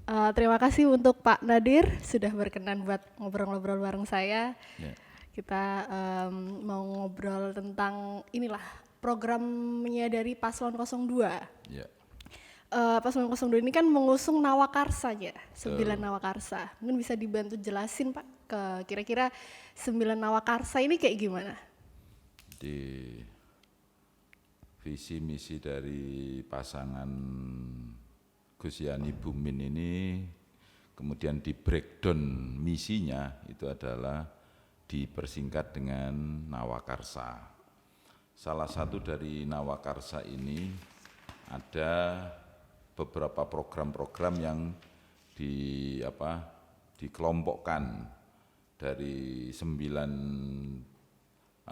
Terima kasih untuk Pak Nadir sudah berkenan buat ngobrol-ngobrol bareng saya. Ya, Kita mau ngobrol tentang inilah programnya dari Paslon 02. ya, Paslon 02 ini kan mengusung Nawakarsa ya, 9 betul. Nawakarsa. Mungkin bisa dibantu jelasin Pak, kira-kira 9 Nawakarsa ini kayak gimana? Di visi misi dari pasangan Gus Yani Bumin ini kemudian di breakdown misinya itu adalah dipersingkat dengan Nawakarsa. Salah satu dari Nawakarsa ini ada beberapa program-program yang dikelompokkan dari 9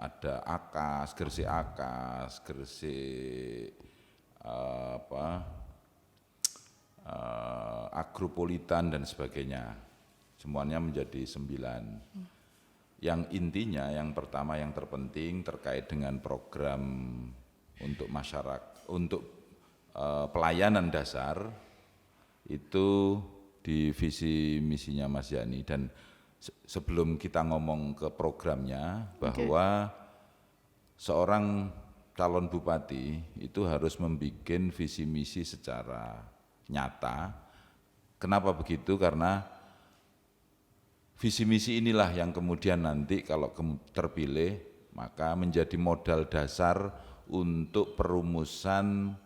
ada AKAS, Gresik AKAS, Gresik Agropolitan dan sebagainya. Semuanya menjadi 9. Yang intinya yang pertama yang terpenting terkait dengan program untuk masyarakat, untuk pelayanan dasar itu di visi misinya Mas Yani. Dan sebelum kita ngomong ke programnya, bahwa seorang calon bupati itu harus membuat visi misi secara nyata. Kenapa begitu? Karena visi misi inilah yang kemudian nanti kalau terpilih maka menjadi modal dasar untuk perumusan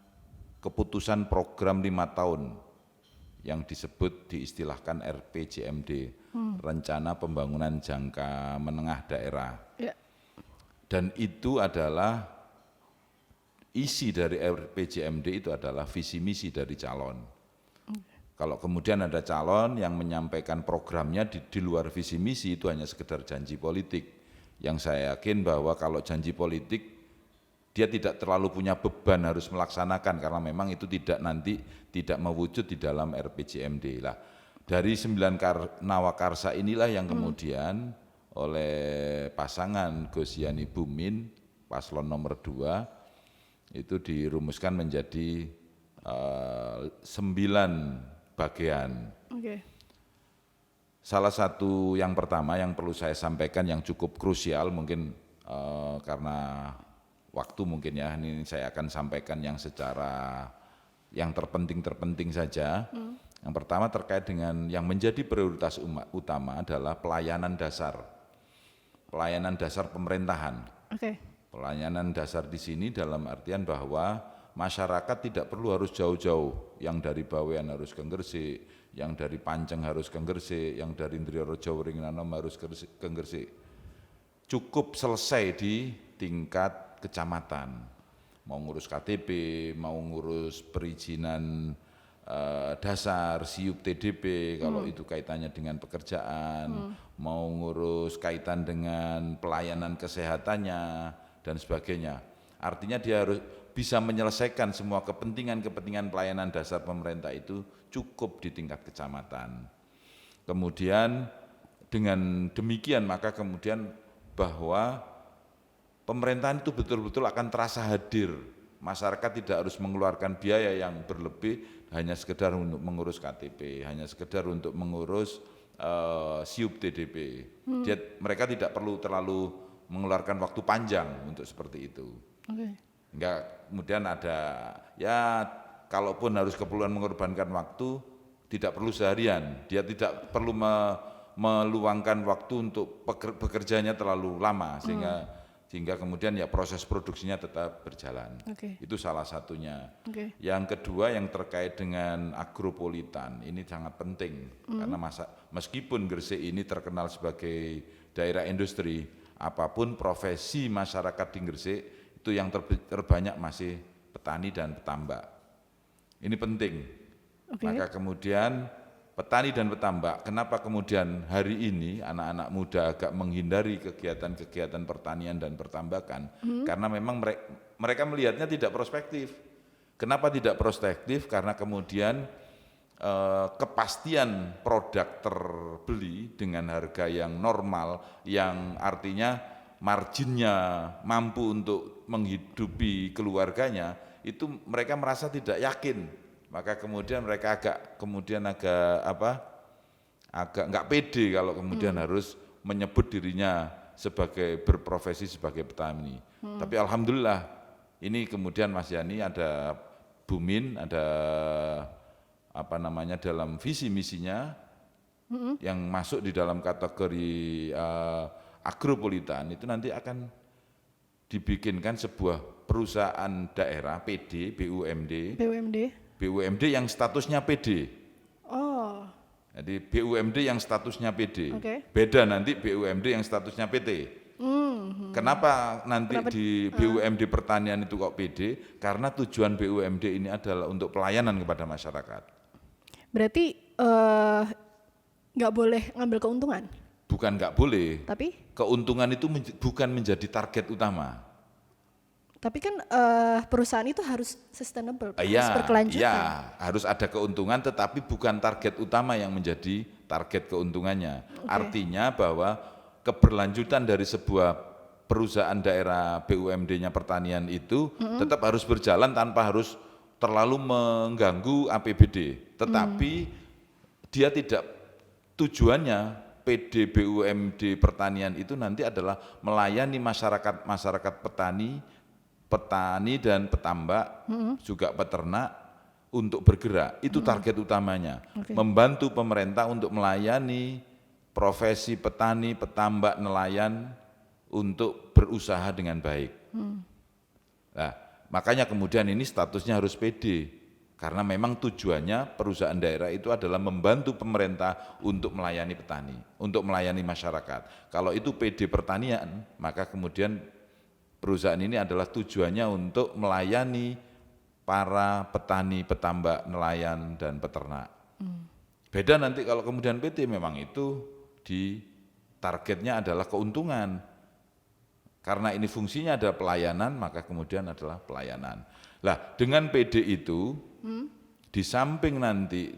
keputusan program 5 tahun yang disebut diistilahkan RPJMD, Rencana Pembangunan Jangka Menengah Daerah. Ya. Dan itu adalah isi dari RPJMD itu adalah visi misi dari calon. Kalau kemudian ada calon yang menyampaikan programnya di luar visi misi, itu hanya sekedar janji politik. Yang saya yakin bahwa kalau janji politik dia tidak terlalu punya beban harus melaksanakan karena memang itu tidak mewujud di dalam RPJMD lah. Dari 9 Nawakarsa inilah yang kemudian oleh pasangan Gus Yani Bumin paslon nomor 2 itu dirumuskan menjadi 9 bagian. Salah satu yang pertama yang perlu saya sampaikan yang cukup krusial mungkin karena waktu mungkin ya, ini saya akan sampaikan yang secara yang terpenting saja. Yang pertama terkait dengan yang menjadi prioritas utama adalah pelayanan dasar. Pelayanan dasar pemerintahan. Pelayanan dasar di sini dalam artian bahwa masyarakat tidak perlu harus jauh-jauh, yang dari Bawean harus ke Gresik, yang dari Panceng harus ke Gresik, yang dari Indriyarejo Wringinanom harus ke Gresik. Cukup selesai di tingkat kecamatan, mau ngurus KTP, mau ngurus perizinan dasar, SIUP TDP, kalau itu kaitannya dengan pekerjaan, mau ngurus kaitan dengan pelayanan kesehatannya, dan sebagainya. Artinya dia harus bisa menyelesaikan semua kepentingan pelayanan dasar pemerintah itu cukup di tingkat kecamatan. Kemudian dengan demikian maka kemudian bahwa pemerintahan itu betul-betul akan terasa hadir. Masyarakat tidak harus mengeluarkan biaya yang berlebih hanya sekedar untuk mengurus KTP, hanya sekedar untuk mengurus SIUP TDP. Mereka tidak perlu terlalu mengeluarkan waktu panjang untuk seperti itu. Enggak, kemudian ada ya kalaupun harus keperluan mengorbankan waktu tidak perlu seharian, dia tidak perlu meluangkan waktu untuk bekerjanya terlalu lama sehingga kemudian ya proses produksinya tetap berjalan. Itu salah satunya. Yang kedua yang terkait dengan agropolitan ini sangat penting karena meskipun Gresik ini terkenal sebagai daerah industri, apapun profesi masyarakat di Gresik itu yang terbanyak masih petani dan petambak. Ini penting. Maka kemudian petani dan petambak, kenapa kemudian hari ini anak-anak muda agak menghindari kegiatan-kegiatan pertanian dan pertambakan? Karena memang mereka melihatnya tidak prospektif. Kenapa tidak prospektif? Karena kemudian kepastian produk terbeli dengan harga yang normal, yang artinya marginnya mampu untuk menghidupi keluarganya, itu mereka merasa tidak yakin maka kemudian mereka agak nggak pede kalau kemudian harus menyebut dirinya sebagai berprofesi sebagai petani. Tapi alhamdulillah ini kemudian Mas Yani ada Bumin, ada dalam visi misinya yang masuk di dalam kategori agropolitan itu nanti akan dibikinkan sebuah perusahaan daerah PD, BUMD yang statusnya PD. Oh. Jadi BUMD yang statusnya PD. Okay. Beda nanti BUMD yang statusnya PT. Kenapa nanti di BUMD pertanian itu kok PD? Karena tujuan BUMD ini adalah untuk pelayanan kepada masyarakat. Berarti nggak boleh ngambil keuntungan? Bukan nggak boleh. Tapi? Keuntungan itu bukan menjadi target utama. Tapi kan perusahaan itu harus sustainable, harus Ya, berkelanjutan. harus ada keuntungan tetapi bukan target utama yang menjadi target keuntungannya. Artinya bahwa keberlanjutan dari sebuah perusahaan daerah BUMD-nya pertanian itu tetap harus berjalan tanpa harus terlalu mengganggu APBD. Tetapi dia tidak, tujuannya PD BUMD pertanian itu nanti adalah melayani masyarakat petani dan petambak, juga peternak untuk bergerak. Itu target utamanya. Membantu pemerintah untuk melayani profesi petani, petambak, nelayan untuk berusaha dengan baik. Nah, makanya kemudian ini statusnya harus PD. Karena memang tujuannya perusahaan daerah itu adalah membantu pemerintah untuk melayani petani, untuk melayani masyarakat. Kalau itu PD pertanian, maka kemudian perusahaan ini adalah tujuannya untuk melayani para petani, petambak, nelayan, dan peternak. Beda nanti kalau kemudian PT memang itu di targetnya adalah keuntungan. Karena ini fungsinya adalah pelayanan, maka kemudian adalah pelayanan. Lah, dengan PD itu, di samping nanti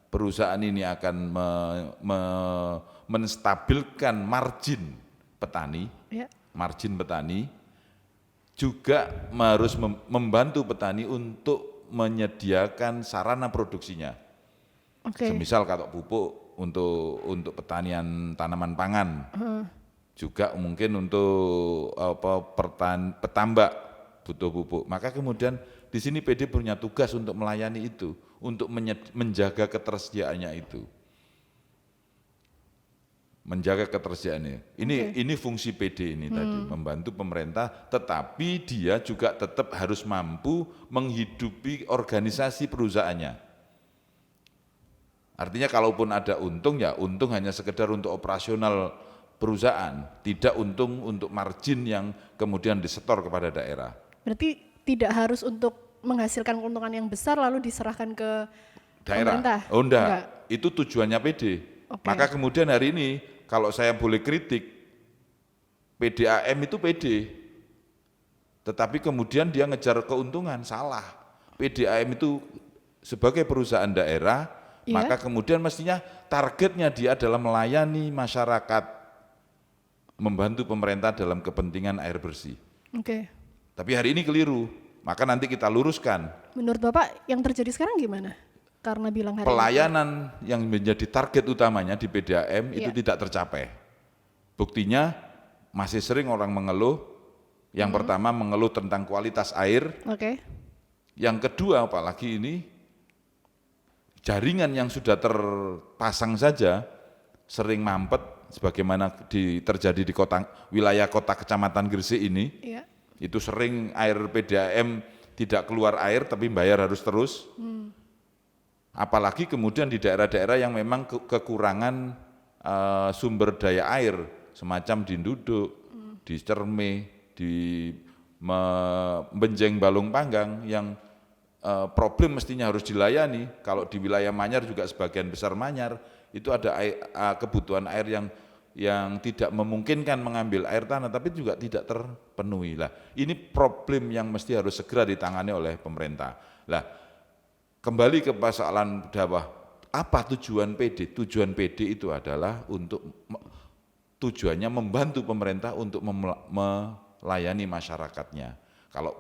perusahaan ini akan menstabilkan margin petani, margin petani, juga harus membantu petani untuk menyediakan sarana produksinya. Semisal kalau pupuk untuk pertanian tanaman pangan, juga mungkin untuk petambak butuh pupuk. Maka kemudian di sini PD punya tugas untuk melayani itu, untuk menjaga ketersediaannya itu. Menjaga ketersediaannya. Ini fungsi PD ini tadi, membantu pemerintah, tetapi dia juga tetap harus mampu menghidupi organisasi perusahaannya. Artinya kalaupun ada untung, ya untung hanya sekedar untuk operasional perusahaan, tidak untung untuk margin yang kemudian disetor kepada daerah. Berarti tidak harus untuk menghasilkan keuntungan yang besar lalu diserahkan ke daerah. Pemerintah? Oh enggak, itu tujuannya PD. Maka kemudian hari ini kalau saya boleh kritik, PDAM itu PD, tetapi kemudian dia ngejar keuntungan, salah. PDAM itu sebagai perusahaan daerah, maka kemudian mestinya targetnya dia adalah melayani masyarakat, membantu pemerintah dalam kepentingan air bersih. Tapi hari ini keliru, maka nanti kita luruskan. Menurut Bapak yang terjadi sekarang gimana? Karena bilang hari pelayanan yang menjadi target utamanya di PDAM itu tidak tercapai. Buktinya masih sering orang mengeluh. Yang pertama mengeluh tentang kualitas air. Yang kedua apalagi ini jaringan yang sudah terpasang saja sering mampet, sebagaimana terjadi di wilayah kota Kecamatan Gresik ini. Itu sering air PDAM tidak keluar air tapi bayar harus terus. Apalagi kemudian di daerah-daerah yang memang kekurangan sumber daya air, semacam di Nduduk, di Cerme, di Benjeng Balung Panggang, yang problem mestinya harus dilayani. Kalau di wilayah Manyar juga sebagian besar Manyar, itu ada kebutuhan air yang tidak memungkinkan mengambil air tanah, tapi juga tidak terpenuhi. Lah, ini problem yang mesti harus segera ditangani oleh pemerintah. Lah, kembali ke persoalan dakwah, apa tujuan PD? Tujuan PD itu adalah tujuannya membantu pemerintah untuk melayani masyarakatnya. Kalau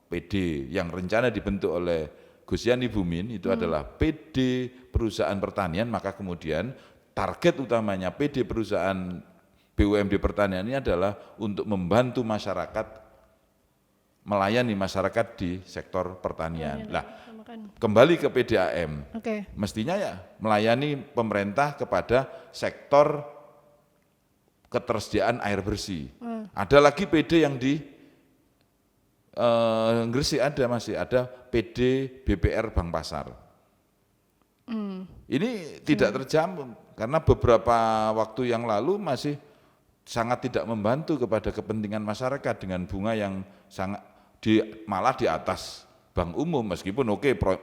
PD yang rencana dibentuk oleh Gus Yani Bumin itu adalah PD perusahaan pertanian, maka kemudian target utamanya PD perusahaan BUMD pertanian ini adalah untuk membantu masyarakat, melayani masyarakat di sektor pertanian. Lah, kembali ke PDAM, mestinya ya melayani pemerintah kepada sektor ketersediaan air bersih. Ada lagi PD yang di Gresik masih ada PD BPR Bank Pasar. Ini tidak terjamin karena beberapa waktu yang lalu masih sangat tidak membantu kepada kepentingan masyarakat dengan bunga yang sangat malah di atas bank umum, meskipun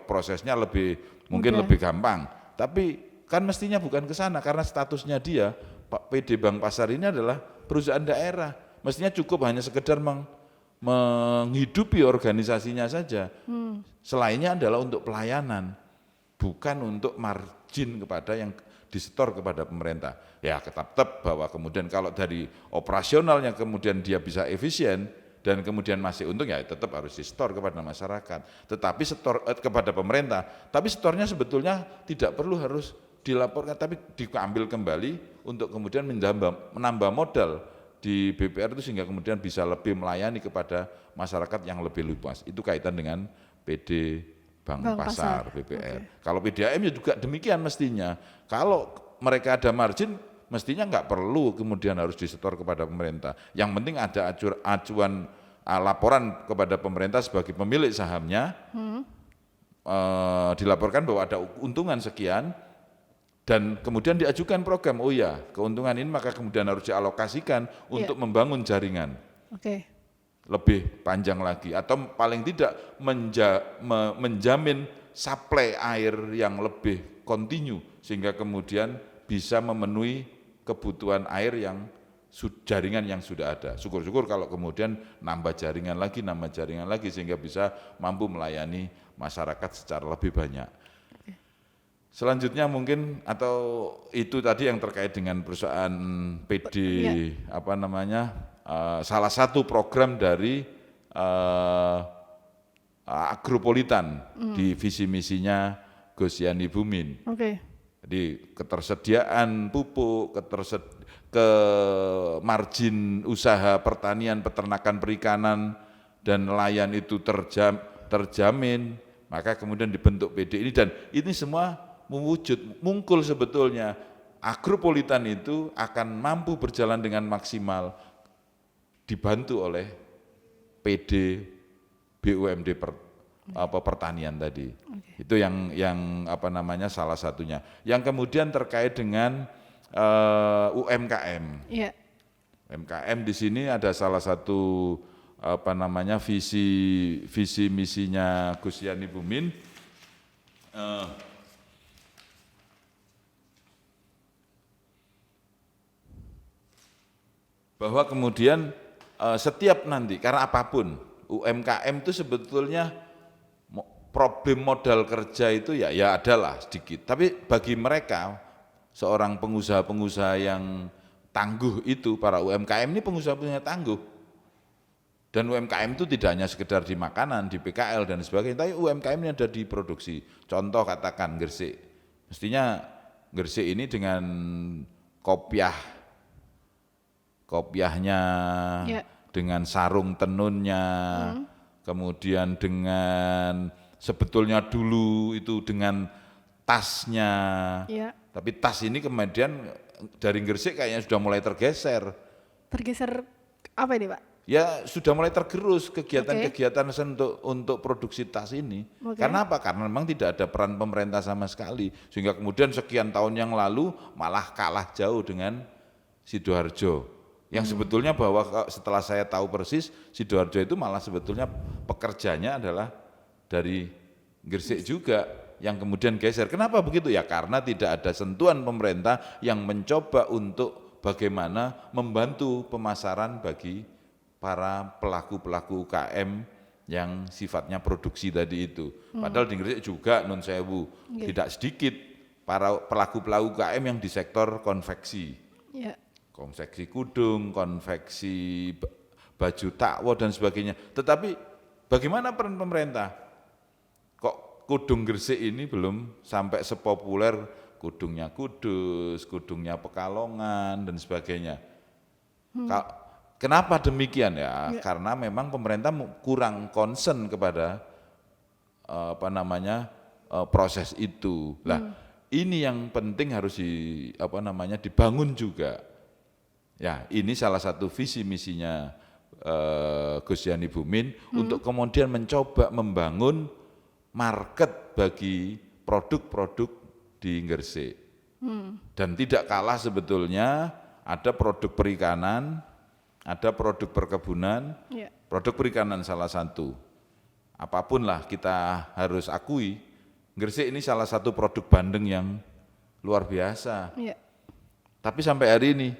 prosesnya mungkin lebih gampang, tapi kan mestinya bukan ke sana karena statusnya dia Pak PD Bank Pasar ini adalah perusahaan daerah, mestinya cukup hanya sekedar menghidupi organisasinya saja. Selainnya adalah untuk pelayanan, bukan untuk margin kepada yang disetor kepada pemerintah. Ya tetap bahwa kemudian kalau dari operasionalnya kemudian dia bisa efisien dan kemudian masih untung, ya tetap harus disetor kepada masyarakat, tetapi setor kepada pemerintah. Tapi setornya sebetulnya tidak perlu harus dilaporkan, tapi diambil kembali untuk kemudian menambah modal di BPR itu sehingga kemudian bisa lebih melayani kepada masyarakat yang lebih luas. Itu kaitan dengan PD Bank Pasar BPR. Kalau PDAM ya juga demikian mestinya. Kalau mereka ada margin, mestinya nggak perlu kemudian harus disetor kepada pemerintah. Yang penting ada acuan laporan kepada pemerintah sebagai pemilik sahamnya, dilaporkan bahwa ada keuntungan sekian, dan kemudian diajukan program, oh ya keuntungan ini maka kemudian harus dialokasikan untuk membangun jaringan lebih panjang lagi, atau paling tidak menjamin suplai air yang lebih kontinu sehingga kemudian bisa memenuhi kebutuhan air yang jaringan yang sudah ada. Syukur-syukur kalau kemudian nambah jaringan lagi sehingga bisa mampu melayani masyarakat secara lebih banyak. Selanjutnya mungkin, atau itu tadi yang terkait dengan perusahaan PD salah satu program dari Agropolitan di visi misinya Gus Yani Bumin. Jadi ketersediaan pupuk, ke margin usaha pertanian, peternakan, perikanan, dan nelayan itu terjamin, maka kemudian dibentuk PD ini, dan ini semua mungkul sebetulnya. Agropolitan itu akan mampu berjalan dengan maksimal dibantu oleh PD BUMD pertanian tadi. Itu yang salah satunya. Yang kemudian terkait dengan UMKM. UMKM di sini ada salah satu visi misinya Gus Yani Bumin. Bahwa kemudian setiap nanti, karena apapun UMKM itu sebetulnya problem modal kerja itu ya adalah sedikit, tapi bagi mereka seorang pengusaha-pengusaha yang tangguh itu, para UMKM ini pengusaha-pengusaha tangguh, dan UMKM itu tidak hanya sekedar di makanan, di PKL dan sebagainya, tapi UMKM ini ada di produksi. Contoh katakan Gresik, mestinya Gresik ini dengan kopiahnya, dengan sarung tenunnya, kemudian dengan sebetulnya dulu itu dengan tasnya, tapi tas ini kemudian dari Gresik kayaknya sudah mulai tergeser. Tergeser apa ini Pak? Ya sudah mulai tergerus kegiatan-kegiatan untuk produksi tas ini. Karena apa? Karena memang tidak ada peran pemerintah sama sekali, sehingga kemudian sekian tahun yang lalu malah kalah jauh dengan Sidoarjo. Yang sebetulnya bahwa setelah saya tahu persis, Sidoarjo itu malah sebetulnya pekerjanya adalah dari Gresik juga, yang kemudian geser. Kenapa begitu? Ya karena tidak ada sentuhan pemerintah yang mencoba untuk bagaimana membantu pemasaran bagi para pelaku-pelaku UKM yang sifatnya produksi tadi itu. Padahal di Gresik juga nun sewu, tidak sedikit para pelaku-pelaku UKM yang di sektor konveksi. Konveksi kudung, konveksi baju takwa dan sebagainya. Tetapi bagaimana peran pemerintah? Kok kudung Gresik ini belum sampai sepopuler kudungnya Kudus, kudungnya Pekalongan dan sebagainya. Kenapa demikian ya? Karena memang pemerintah kurang concern kepada proses itu. Lah, ini yang penting harus dibangun juga. Ya, ini salah satu visi misinya Gus Yani Bumin untuk kemudian mencoba membangun market bagi produk-produk di Gresik. Dan tidak kalah sebetulnya ada produk perikanan, ada produk perkebunan, produk perikanan salah satu. Apapun lah kita harus akui, Gresik ini salah satu produk bandeng yang luar biasa. Tapi sampai hari ini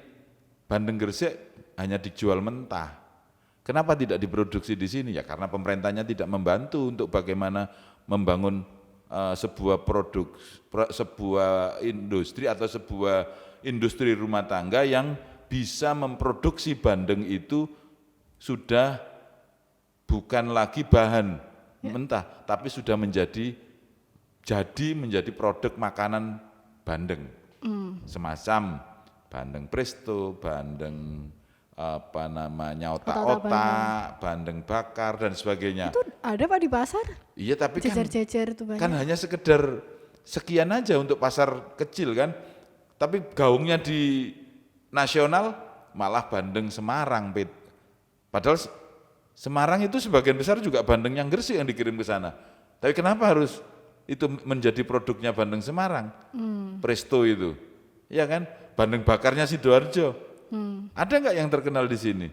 bandeng Gresik hanya dijual mentah. Kenapa tidak diproduksi di sini? Ya karena pemerintahnya tidak membantu untuk bagaimana membangun sebuah industri atau sebuah industri rumah tangga yang bisa memproduksi bandeng itu sudah bukan lagi bahan mentah, tapi sudah menjadi produk makanan bandeng. Semacam bandeng presto, bandeng otak-otak, bandeng bakar dan sebagainya. Itu ada Pak di pasar? Iya, tapi jejer-jejer itu kan hanya sekedar sekian aja untuk pasar kecil kan. Tapi gaungnya di nasional malah bandeng Semarang, Pit. Padahal Semarang itu sebagian besar juga bandeng yang Gresik yang dikirim ke sana. Tapi kenapa harus itu menjadi produknya bandeng Semarang? Presto itu. Iya kan? Bandeng bakarnya Sidoarjo. Ada nggak yang terkenal di sini?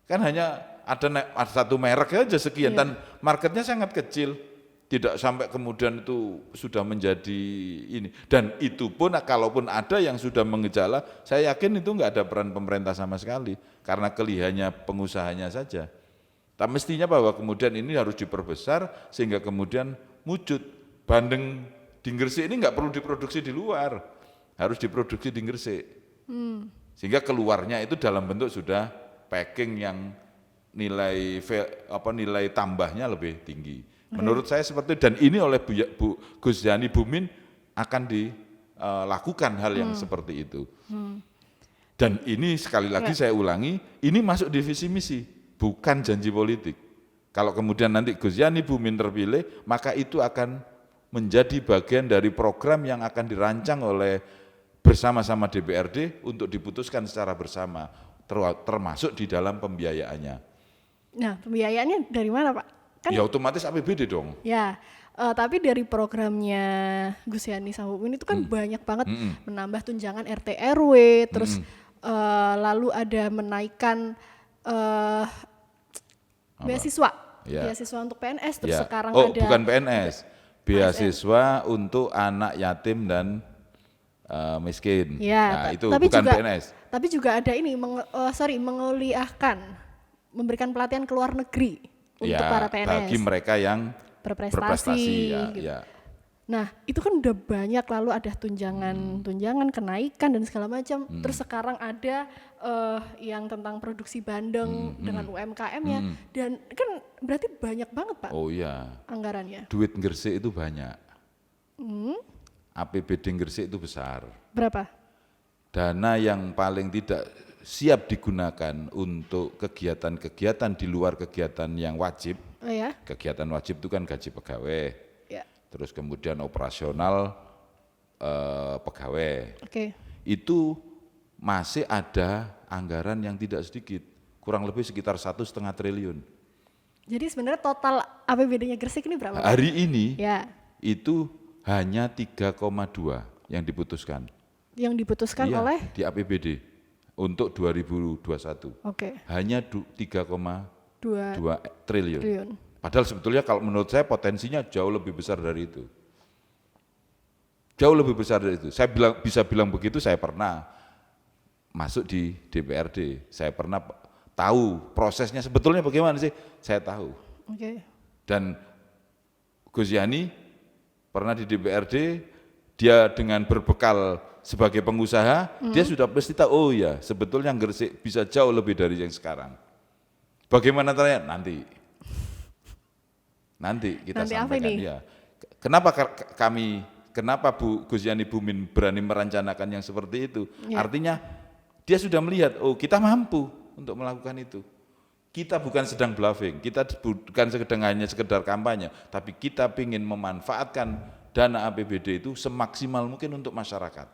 Kan hanya ada satu merek aja sekian dan marketnya sangat kecil. Tidak sampai kemudian itu sudah menjadi ini. Dan itu pun kalaupun ada yang sudah mengejala, saya yakin itu nggak ada peran pemerintah sama sekali. Karena kelihayannya pengusahanya saja. Tak mestinya bahwa kemudian ini harus diperbesar sehingga kemudian wujud bandeng di Gresik ini nggak perlu diproduksi di luar. Harus diproduksi di Gresik. Sehingga keluarnya itu dalam bentuk sudah packing yang nilai tambahnya lebih tinggi. Menurut saya seperti itu, dan ini oleh Bu Gus Yani Bumin akan dilakukan hal yang seperti itu. Dan ini sekali lagi saya ulangi, ini masuk di visi misi, bukan janji politik. Kalau kemudian nanti Gus Yani Bumin terpilih, maka itu akan menjadi bagian dari program yang akan dirancang oleh bersama-sama DPRD untuk diputuskan secara bersama, termasuk di dalam pembiayaannya. Nah, pembiayaannya dari mana Pak? Kan, ya otomatis APBD dong. Ya, tapi dari programnya Gus Yani Bumin itu kan banyak banget menambah tunjangan RT RW, terus lalu ada menaikkan beasiswa, beasiswa untuk PNS, terus sekarang ada. Bukan PNS, beasiswa untuk anak yatim dan miskin. Ya, nah, itu bukan juga, PNS. Tapi juga ada ini, memberikan pelatihan ke luar negeri untuk para PNS. Bagi mereka yang berprestasi. Gitu. Nah, itu kan udah banyak, lalu ada tunjangan kenaikan dan segala macam. Terus sekarang ada yang tentang produksi bandeng dengan UMKM-nya, dan kan berarti banyak banget Pak. Oh iya. Anggarannya. Duit Gresik itu banyak. APBD Gresik itu besar. Berapa? Dana yang paling tidak siap digunakan untuk kegiatan-kegiatan di luar kegiatan yang wajib. Oh ya? Kegiatan wajib itu kan gaji pegawai. Ya. Terus kemudian operasional pegawai. Oke. Itu masih ada anggaran yang tidak sedikit, kurang lebih sekitar 1,5 triliun. Jadi sebenarnya total APBD-nya Gresik ini berapa? Hari ini itu hanya 3,2 yang diputuskan. Yang diputuskan oleh? Di APBD untuk 2021. Oke. Hanya 3,2 triliun. Padahal sebetulnya kalau menurut saya potensinya jauh lebih besar dari itu. Jauh lebih besar dari itu. Saya bisa bilang begitu, saya pernah masuk di DPRD. Saya pernah tahu prosesnya sebetulnya bagaimana sih, saya tahu. Dan Gus Yani pernah di DPRD, dia dengan berbekal sebagai pengusaha, dia sudah pasti tahu, oh ya sebetulnya Gresik bisa jauh lebih dari yang sekarang. Bagaimana caranya? Nanti kita sampaikan. Ya. kenapa Bu Gus Yani Bumin berani merencanakan yang seperti itu? Ya. Artinya dia sudah melihat, oh kita mampu untuk melakukan itu. Kita bukan sedang bluffing, kita bukan hanya sekedar kampanye, tapi kita ingin memanfaatkan dana APBD itu semaksimal mungkin untuk masyarakat.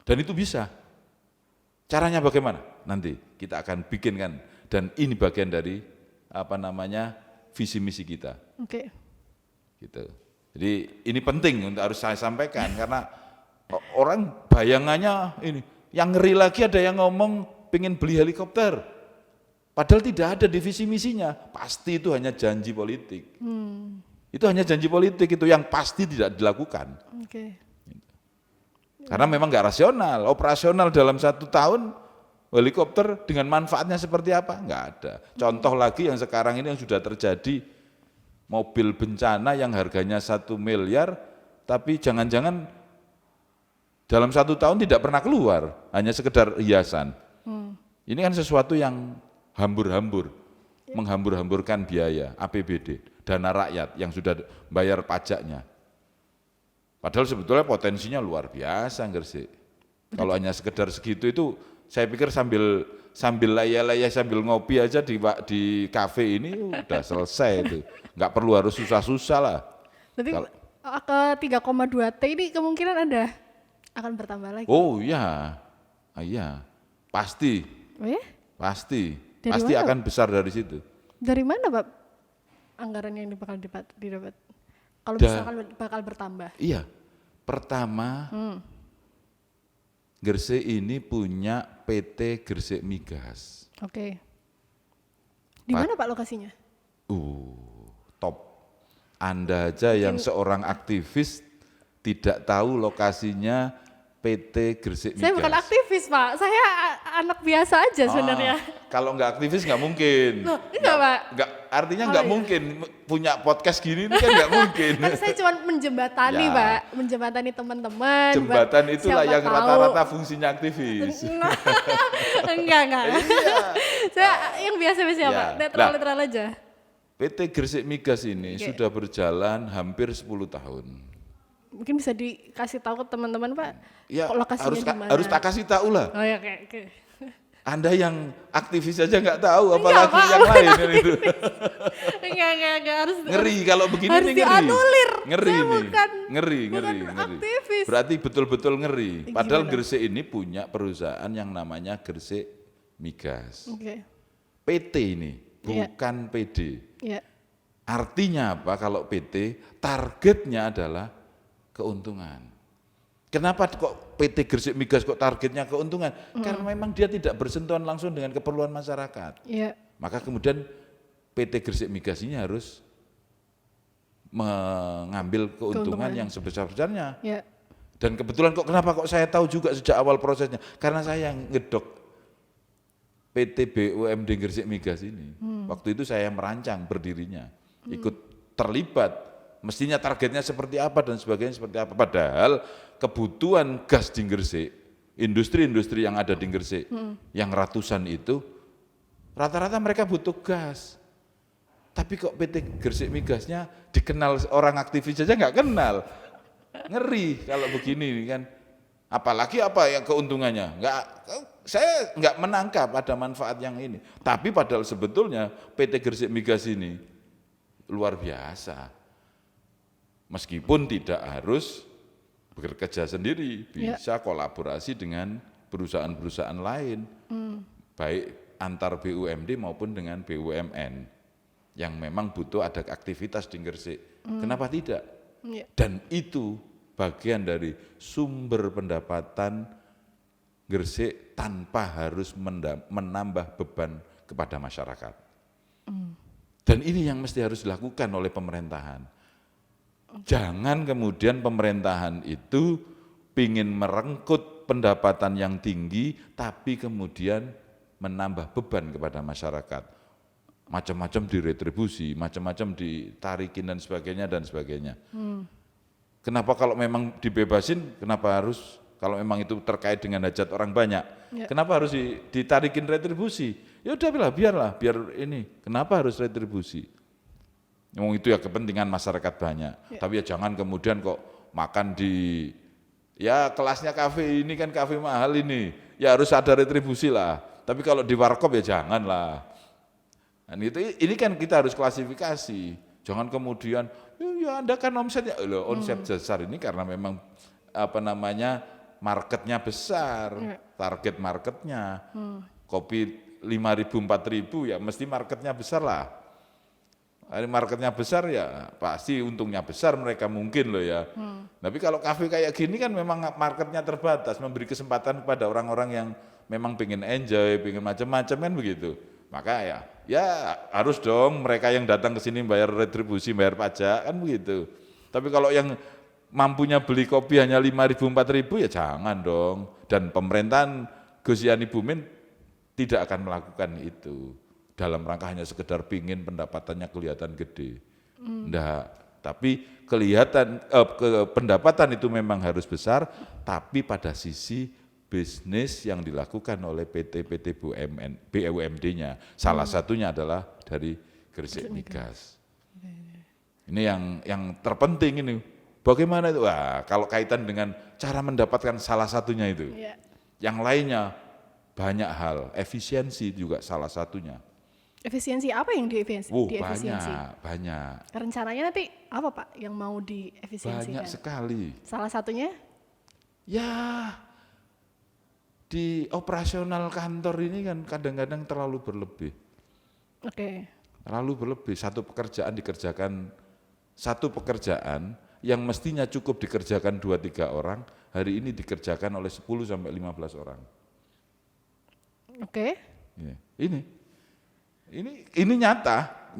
Dan itu bisa. Caranya bagaimana? Nanti kita akan bikinkan, dan ini bagian dari visi misi kita. Oke. Gitu. Jadi ini penting untuk harus saya sampaikan karena orang bayangannya ini, yang ngeri lagi ada yang ngomong pengen beli helikopter, padahal tidak ada di visi misinya. Pasti itu hanya janji politik. Itu hanya janji politik itu yang pasti tidak dilakukan. Oke. Karena memang nggak rasional, operasional dalam 1 tahun helikopter dengan manfaatnya seperti apa? Nggak ada. Contoh lagi yang sekarang ini yang sudah terjadi, mobil bencana yang harganya 1 miliar, tapi jangan-jangan dalam 1 tahun tidak pernah keluar, hanya sekedar hiasan. Ini kan sesuatu yang hambur-hambur, menghambur-hamburkan biaya APBD, dana rakyat yang sudah bayar pajaknya. Padahal sebetulnya potensinya luar biasa Gresik. Kalau hanya sekedar segitu itu, saya pikir sambil laya-laya sambil ngopi aja di kafe ini udah selesai itu. Nggak perlu harus susah-susah lah. Berarti ke 3,2 T ini kemungkinan akan bertambah lagi. Oh iya, pasti, Oh ya? pasti Dari mana? akan besar dari situ. Dari mana Pak anggaran yang bakal didapat? Kalau misalkan bakal bertambah. Iya, pertama Gresik ini punya PT Gresik Migas. Oke. Di mana Pak lokasinya? Top. Anda aja yang seorang aktivis tidak tahu lokasinya PT Gresik Migas. Saya bukan aktivis Pak, saya anak biasa aja sebenarnya. Kalau nggak aktivis nggak mungkin. Loh, enggak Pak. Artinya nggak mungkin punya podcast gini ini kan nggak mungkin. Kan saya cuma menjembatani Ya. Pak, menjembatani teman-teman. Jembatan buat itulah siapa yang tahu. rata-rata fungsinya aktivis. Enggak. Iya. Saya yang biasa-biasa Ya. Pak, netral-netral aja. PT Gresik Migas ini sudah berjalan hampir 10 tahun. Mungkin bisa dikasih tahu ke teman-teman Pak, Ya, lokasinya di mana. harus tak kasih tahu lah. Oh ya, oke. Anda yang aktivis aja nggak tahu, Enggak, apalagi Pak, yang lain kan itu. Enggak harus. Ngeri kalau begini Harus nih ngeri. dianulir. Ngeri Saya nih. bukan Ngeri. aktivis. Berarti betul-betul ngeri. Padahal Gimana? Gresik ini punya perusahaan yang namanya Gresik Migas. Oke. PT ini, bukan PD. Ya. Artinya apa kalau PT? Targetnya adalah keuntungan. Kenapa kok PT Gresik Migas kok targetnya keuntungan? Karena memang dia tidak bersentuhan langsung dengan keperluan masyarakat. Iya. Maka kemudian PT Gresik Migas ini harus mengambil keuntungan yang sebesar-besarnya. Ya. Dan kebetulan kenapa kok saya tahu juga sejak awal prosesnya? Karena saya yang ngedok PT BUMD Gresik Migas ini. Waktu itu saya merancang berdirinya, ikut terlibat. Mestinya targetnya seperti apa dan sebagainya seperti apa. Padahal kebutuhan gas di Gresik, industri-industri yang ada di Gresik, yang ratusan itu, rata-rata mereka butuh gas. Tapi kok PT Gresik Migasnya dikenal orang aktivis saja nggak kenal. Ngeri kalau begini kan. Apalagi apa yang keuntungannya? Saya nggak menangkap ada manfaat yang ini. Tapi padahal sebetulnya PT Gresik Migas ini luar biasa. Meskipun tidak harus bekerja sendiri, bisa kolaborasi dengan perusahaan-perusahaan lain, baik antar BUMD maupun dengan BUMN yang memang butuh ada aktivitas di Gresik. Kenapa tidak? Ya. Dan itu bagian dari sumber pendapatan Gresik tanpa harus menambah beban kepada masyarakat. Dan ini yang mesti harus dilakukan oleh pemerintahan. Jangan kemudian pemerintahan itu ingin merengkut pendapatan yang tinggi, tapi kemudian menambah beban kepada masyarakat. Macam-macam diretribusi, macam-macam ditarikin dan sebagainya. Kenapa kalau memang dibebasin, kenapa harus, kalau memang itu terkait dengan hajat orang banyak, kenapa harus ditarikin retribusi? Ya udah biarlah, biar ini, kenapa harus retribusi? itu ya kepentingan masyarakat banyak. Tapi ya jangan kemudian kok makan di ya kelasnya kafe ini kan kafe mahal ini, ya harus ada retribusi lah. Tapi kalau di warkop ya jangan lah. Dan ini kan kita harus klasifikasi. Jangan kemudian ya Anda kan omsetnya, omset besar ini karena memang marketnya besar, target marketnya. Kopi 5.000, 4.000 ya mesti marketnya besar lah. Marketnya besar ya pasti untungnya besar mereka mungkin loh ya. Tapi kalau kafe kayak gini kan memang marketnya terbatas, memberi kesempatan kepada orang-orang yang memang pengen enjoy, pengen macam-macam kan begitu. Maka ya harus dong mereka yang datang ke sini bayar retribusi, bayar pajak kan begitu. Tapi kalau yang mampunya beli kopi hanya 5.000, 4.000 ya jangan dong. Dan pemerintahan Gus Yani Buming tidak akan melakukan itu. Dalam rangka hanya sekedar pingin pendapatannya kelihatan gede. Enggak, tapi kelihatan pendapatan itu memang harus besar, tapi pada sisi bisnis yang dilakukan oleh PT-PT BUMD-nya. Salah satunya adalah dari Gresik Migas. Ini yang terpenting ini. Bagaimana itu? Wah, kalau kaitan dengan cara mendapatkan salah satunya itu. Yang lainnya banyak hal, efisiensi juga salah satunya. Efisiensi apa yang diefisiensi? Banyak. Rencananya nanti apa Pak yang mau diefisiensikan? Banyak sekali. Salah satunya? Ya, di operasional kantor ini kan kadang-kadang terlalu berlebih. Oke. Terlalu berlebih, satu pekerjaan yang mestinya cukup dikerjakan 2-3 orang, hari ini dikerjakan oleh 10-15 orang. Oke. Ya, ini nyata.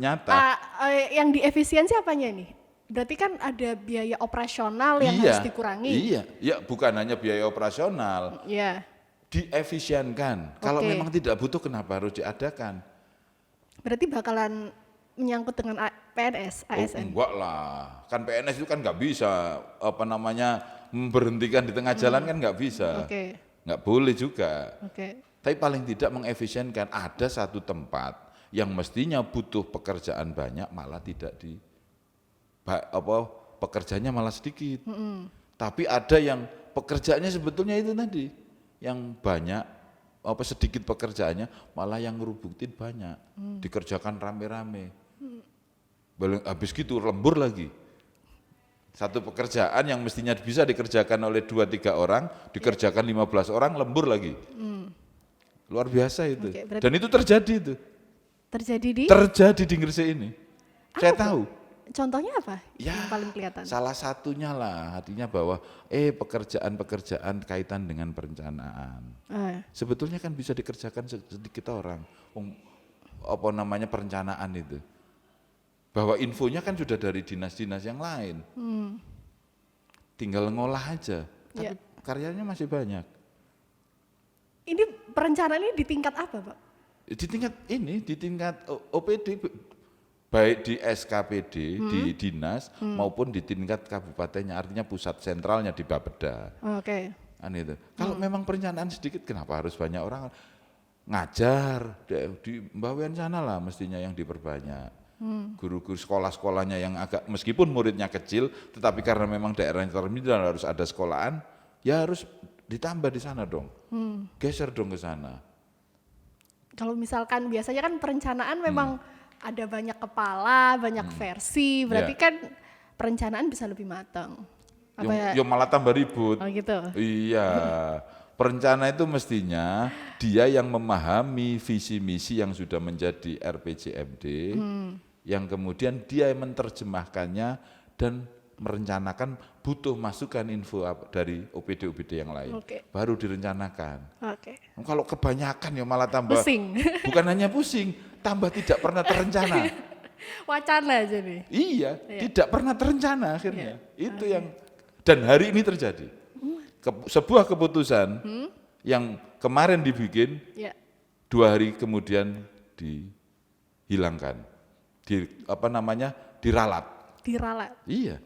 Yang diefisiensi apanya ini? Berarti kan ada biaya operasional yang harus dikurangi. Iya, bukan hanya biaya operasional. Iya. Diefisienkan. Kalau memang tidak butuh kenapa harus diadakan? Berarti bakalan menyangkut dengan PNS, ASN? Enggak lah, kan PNS itu kan nggak bisa memberhentikan di tengah jalan kan nggak bisa. Nggak boleh juga. Tapi paling tidak mengefisienkan. Ada satu tempat yang mestinya butuh pekerjaan banyak malah tidak pekerjaannya malah sedikit. Tapi ada yang pekerjaannya sebetulnya itu tadi yang banyak sedikit pekerjaannya malah yang ngerubutin banyak. Dikerjakan rame-rame. Habis gitu lembur lagi. Satu pekerjaan yang mestinya bisa dikerjakan oleh 2-3 orang, dikerjakan 15 orang, lembur lagi. Luar biasa itu. Dan itu terjadi itu. Terjadi di Gresik ini. Saya tahu. Contohnya apa ya, yang paling kelihatan? Salah satunya lah, artinya bahwa pekerjaan-pekerjaan kaitan dengan perencanaan. Sebetulnya kan bisa dikerjakan sedikit orang. Perencanaan itu. Bahwa infonya kan sudah dari dinas-dinas yang lain. Tinggal ngolah aja. Tapi karyanya masih banyak. Ini perencanaan ini di tingkat apa, Pak? Di tingkat OPD, baik di SKPD, di dinas, maupun di tingkat kabupatennya, artinya pusat sentralnya di Bapeda. Kalau memang perencanaan sedikit, kenapa harus banyak orang? Ngajar, di Mbawean sana lah mestinya yang diperbanyak. Guru-guru sekolah-sekolahnya yang meskipun muridnya kecil, tetapi karena memang daerahnya terminal harus ada sekolahan, ya harus ditambah di sana dong, geser dong ke sana. Kalau misalkan biasanya kan perencanaan memang ada banyak kepala, banyak versi, berarti kan perencanaan bisa lebih matang. Malah tambah ribut. Oh gitu. Iya, perencana itu mestinya dia yang memahami visi misi yang sudah menjadi RPJMD, yang kemudian dia yang menerjemahkannya dan merencanakan butuh masukan info dari OPD-OPD yang lain, baru direncanakan. Kalau kebanyakan ya malah tambah pusing. Bukan hanya pusing, tambah tidak pernah terencana. Wacana aja nih. Iya, tidak pernah terencana akhirnya. Itu yang dan hari ini terjadi. Sebuah keputusan yang kemarin dibikin, 2 hari kemudian dihilangkan, diralat. Iya.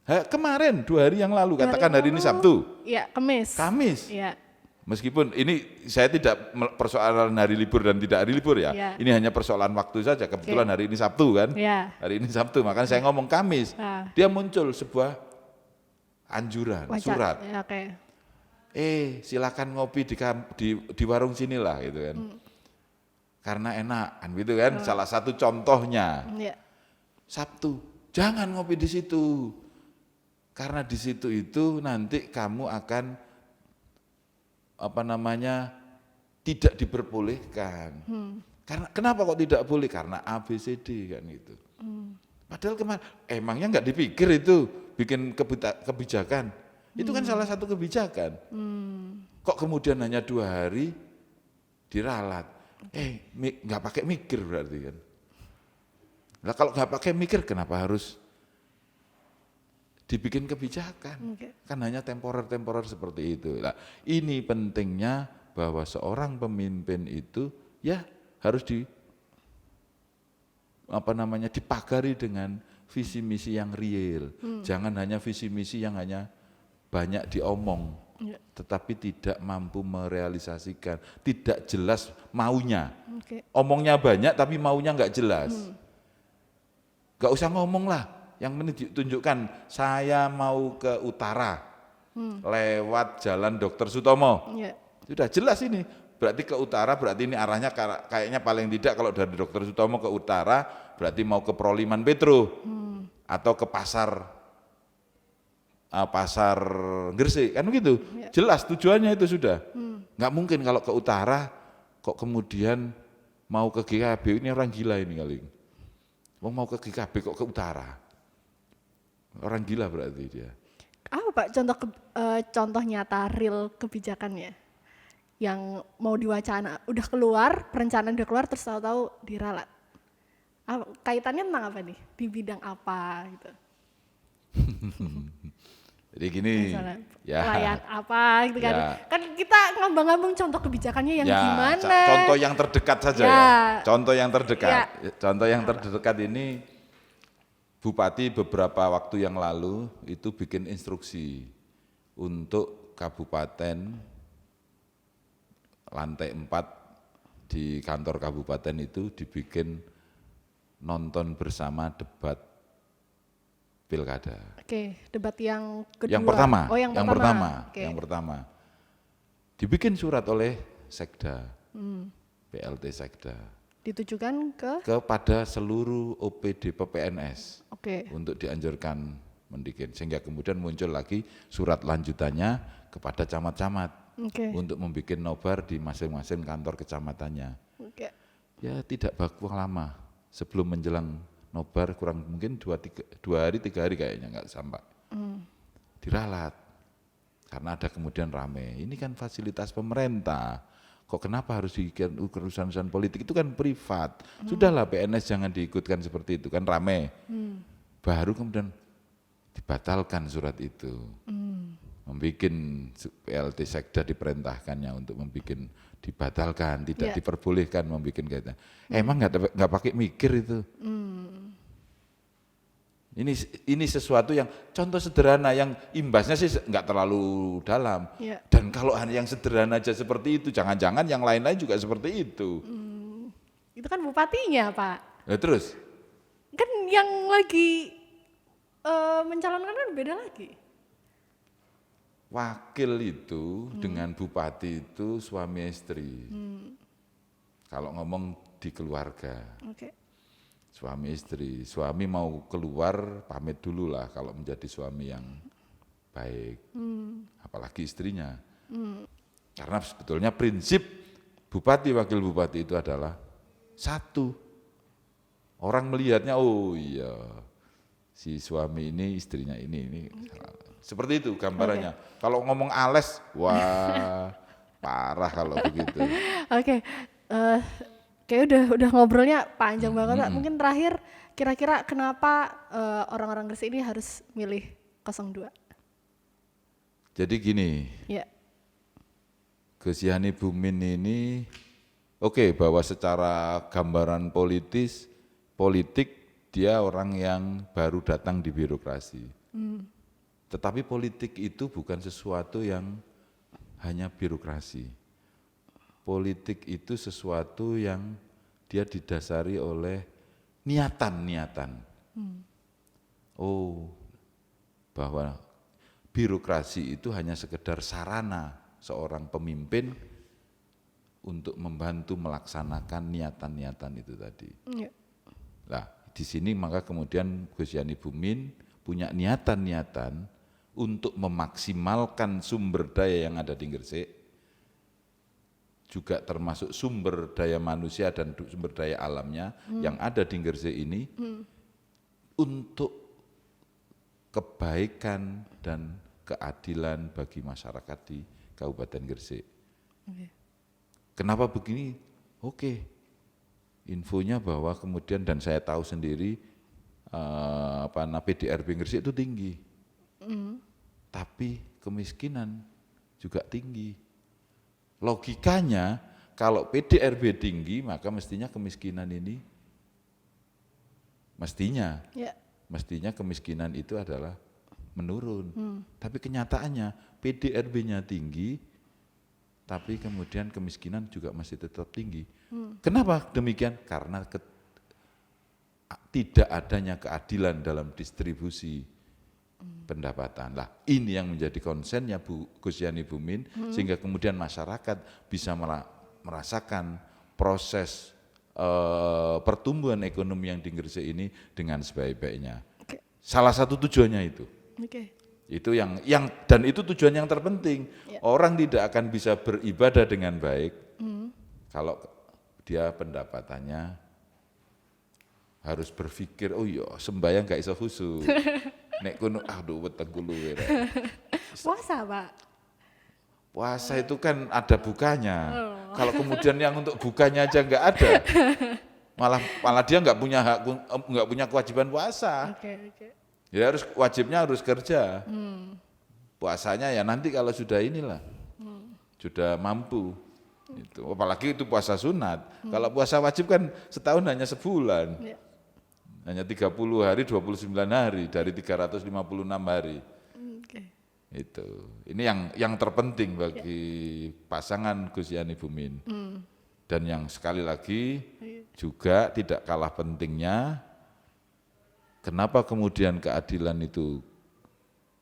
Kemarin 2 hari yang lalu, katakan hari ini Sabtu. Iya, Kamis. Kamis. Iya. Meskipun ini saya tidak persoalan hari libur dan tidak hari libur ya. Ya. Ini hanya persoalan waktu saja. Kebetulan hari ini Sabtu kan. Ya. Hari ini Sabtu, makanya saya ngomong Kamis. Dia muncul sebuah anjuran, surat. Ya, oke. Silakan ngopi di warung sinilah gitu kan. Karena enak kan gitu kan. Salah satu contohnya. Ya. Sabtu, jangan ngopi di situ. Karena di situ itu nanti kamu akan tidak diperbolehkan. Karena kenapa kok tidak boleh? Karena ABCD kan gitu. Padahal kemarin emangnya nggak dipikir itu bikin kebijakan. Itu kan salah satu kebijakan. Kok kemudian hanya 2 hari diralat? Nggak pakai mikir berarti kan. Nah kalau nggak pakai mikir kenapa harus dibikin kebijakan? Kan hanya temporer seperti itu. Nah, ini pentingnya bahwa seorang pemimpin itu ya harus dipagari dengan visi misi yang real. Jangan hanya visi misi yang hanya banyak diomong, tetapi tidak mampu merealisasikan, tidak jelas maunya. Omongnya banyak tapi maunya nggak jelas. Nggak usah ngomong lah. Yang penting ditunjukkan saya mau ke utara lewat jalan Dr. Sutomo. Sudah jelas ini. Berarti ke utara berarti ini arahnya kayaknya paling tidak kalau dari Dr. Sutomo ke utara berarti mau ke Proliman Petro atau ke pasar Gresik kan begitu. Jelas tujuannya itu sudah. Nggak mungkin kalau ke utara kok kemudian mau ke GKB, ini orang gila ini kali. Mau ke GKB kok ke utara. Orang gila berarti dia. Apa Pak contoh nyata real kebijakannya yang mau diwacana, udah keluar, perencanaan udah keluar terus tahu-tahu diralat. Kaitannya tentang apa nih? Di bidang apa gitu? Jadi gini, pelayan apa gitu kan? Kan kita ngambang-ngambang contoh kebijakannya yang gimana? Contoh yang terdekat saja ya. Contoh yang terdekat. Contoh yang terdekat ini Bupati beberapa waktu yang lalu itu bikin instruksi untuk kabupaten lantai 4 di kantor kabupaten itu dibikin nonton bersama debat pilkada. Debat yang kedua. Yang pertama. Yang pertama. Dibikin surat oleh Sekda, PLT Sekda. Ditujukan kepada seluruh OPD PPNS untuk dianjurkan mendikin, sehingga kemudian muncul lagi surat lanjutannya kepada camat-camat untuk membuat nobar di masing-masing kantor kecamatannya. Ya tidak baku lama sebelum menjelang nobar kurang mungkin 2 hari 3 hari kayaknya nggak sampai diralat karena ada kemudian rame. Ini kan fasilitas pemerintah. Kok kenapa harus diikut urusan politik, itu kan privat. Sudahlah PNS jangan diikutkan seperti itu, kan rame. Baru kemudian dibatalkan surat itu. Membikin PLT Sekda diperintahkannya untuk dibatalkan, tidak diperbolehkan membikin kaitan. Emang nggak pakai mikir itu. Ini sesuatu yang contoh sederhana yang imbasnya sih nggak terlalu dalam. Dan kalau hanya yang sederhana aja seperti itu, jangan-jangan yang lain-lain juga seperti itu. Itu kan bupatinya Pak. Terus? Kan yang lagi mencalonkan kan beda lagi. Wakil itu dengan bupati itu suami istri. Kalau ngomong di keluarga. Suami istri, suami mau keluar pamit dulu lah kalau menjadi suami yang baik, apalagi istrinya. Karena sebetulnya prinsip bupati wakil bupati itu adalah satu, orang melihatnya oh iya si suami ini istrinya ini seperti itu gambarannya. Kalau ngomong ales, wah parah kalau begitu. Kayak udah ngobrolnya panjang banget Pak. Mungkin terakhir kira-kira kenapa orang-orang Gresik ini harus milih 02? Jadi gini, Gus Yani Bumin ini bahwa secara gambaran politik dia orang yang baru datang di birokrasi. Tetapi politik itu bukan sesuatu yang hanya birokrasi. Politik itu sesuatu yang dia didasari oleh niatan-niatan. Oh, bahwa birokrasi itu hanya sekedar sarana seorang pemimpin untuk membantu melaksanakan niatan-niatan itu tadi. Ya. Nah, di sini maka kemudian Gus Yani Bumin punya niatan-niatan untuk memaksimalkan sumber daya yang ada di Gresik, juga termasuk sumber daya manusia dan sumber daya alamnya yang ada di Gresik ini untuk kebaikan dan keadilan bagi masyarakat di Kabupaten Gresik. Oke. Kenapa begini? Oke, infonya bahwa kemudian dan saya tahu sendiri PDRB Gresik itu tinggi, tapi kemiskinan juga tinggi. Logikanya kalau PDRB tinggi maka mestinya kemiskinan ini mestinya kemiskinan itu adalah menurun. Tapi kenyataannya PDRB-nya tinggi, tapi kemudian kemiskinan juga masih tetap tinggi. Kenapa demikian? Karena tidak adanya keadilan dalam distribusi pendapatan. Lah, ini yang menjadi konsennya Gus Yani Bumin, sehingga kemudian masyarakat bisa merasakan proses pertumbuhan ekonomi yang di Gresik ini dengan sebaik-baiknya. Oke. Salah satu tujuannya itu. Oke. Itu yang dan itu tujuan yang terpenting. Orang tidak akan bisa beribadah dengan baik kalau dia pendapatannya harus berpikir, oh iya sembahyang gak iso khusyuk. Nek kono aduh weteng kulo rek. Puasa, Pak. Puasa itu kan ada bukanya. Kalau kemudian yang untuk bukanya aja nggak ada, malah dia nggak punya hak, nggak punya kewajiban puasa. Oke. Ya wajibnya harus kerja. Puasanya ya nanti kalau sudah inilah, sudah mampu. Itu. Apalagi itu puasa sunat. Kalau puasa wajib kan setahun hanya sebulan. Ya. Hanya 30 hari, 29 hari dari 356 hari. Oke. Itu. Ini yang terpenting bagi pasangan Gus Yani Bumin. Dan yang sekali lagi juga tidak kalah pentingnya, kenapa kemudian keadilan itu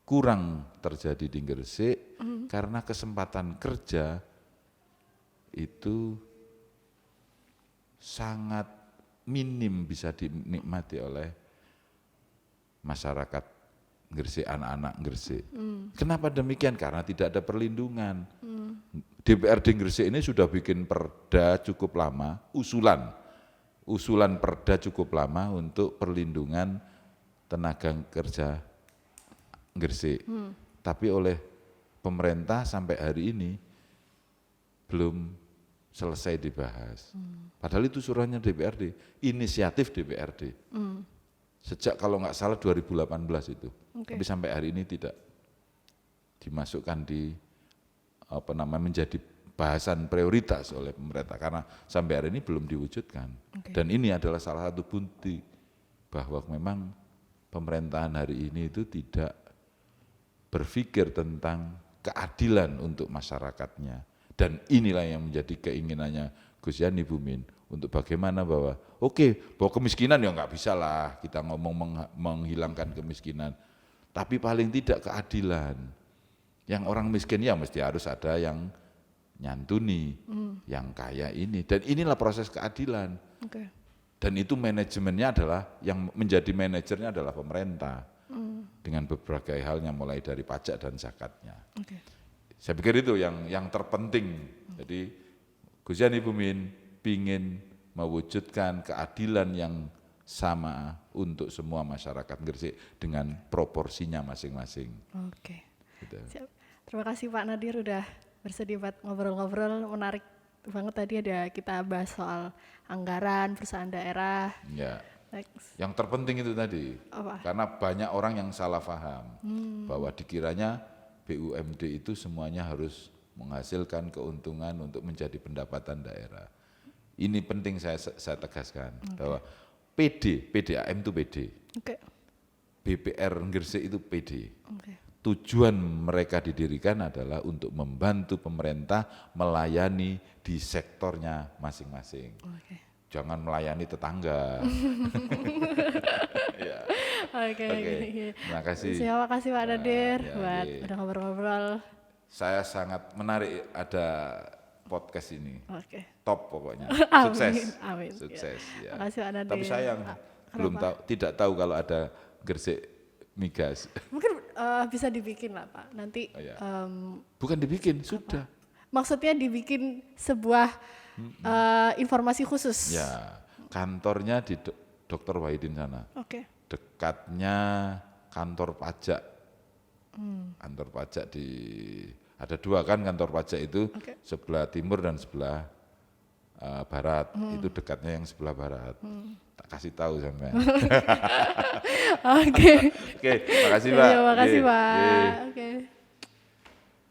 kurang terjadi di Gresik? Karena kesempatan kerja itu sangat minim bisa dinikmati oleh masyarakat Gresik, anak-anak Gresik. Kenapa demikian? Karena tidak ada perlindungan. DPRD Gresik ini sudah bikin perda cukup lama, usulan perda cukup lama untuk perlindungan tenaga kerja Gresik. Tapi oleh pemerintah sampai hari ini belum selesai dibahas. Padahal itu suratnya DPRD, inisiatif DPRD. Sejak kalau nggak salah 2018 itu. Tapi sampai hari ini tidak dimasukkan di menjadi bahasan prioritas oleh pemerintah karena sampai hari ini belum diwujudkan. Dan ini adalah salah satu bukti bahwa memang pemerintahan hari ini itu tidak berpikir tentang keadilan untuk masyarakatnya. Dan inilah yang menjadi keinginannya Gus Yani Bumin untuk bagaimana bahwa bahwa kemiskinan ya nggak bisa lah kita ngomong menghilangkan kemiskinan, tapi paling tidak keadilan. Yang orang miskin ya mesti harus ada yang nyantuni, yang kaya ini, dan inilah proses keadilan. Dan itu manajemennya adalah yang menjadi manajernya adalah pemerintah dengan berbagai halnya mulai dari pajak dan zakatnya. Saya pikir itu yang terpenting. Jadi Gus Yani Bumin ingin mewujudkan keadilan yang sama untuk semua masyarakat Gresik dengan proporsinya masing-masing. Gitu. Siap. Terima kasih Pak Nadir udah bersedia buat ngobrol-ngobrol, menarik banget tadi ada kita bahas soal anggaran perusahaan daerah. Ya. Next. Yang terpenting itu tadi, karena banyak orang yang salah paham bahwa dikiranya BUMD itu semuanya harus menghasilkan keuntungan untuk menjadi pendapatan daerah. Ini penting saya tegaskan bahwa PDAM itu PD, BPR Gresik itu PD. tujuan mereka didirikan adalah untuk membantu pemerintah melayani di sektornya masing-masing. Oke. Jangan melayani tetangga. Ya. Oke. Terima kasih. Terima kasih Pak Nadir Ya, buat oke. udah ngobrol-ngobrol. Saya sangat menarik ada podcast ini. Oke. Top pokoknya. Amin, Sukses. amin. Sukses. Ya. Makasih Pak Nadir. Tapi sayang belum tahu, tidak tahu kalau ada Gresik migas. Mungkin bisa dibikin lah Pak. Nanti Oh, ya. Bukan dibikin, sudah. maksudnya dibikin sebuah informasi khusus. Ya, kantornya di Dr. Wahidin sana. Oke. Dekatnya kantor pajak. Kantor pajak ada 2 kan kantor pajak itu, Oke. sebelah timur dan sebelah barat. Itu dekatnya yang sebelah barat. Tak kasih tahu sampai. Oke. Oke, makasih Pak. Terima kasih Ye, Pak. ye. Oke.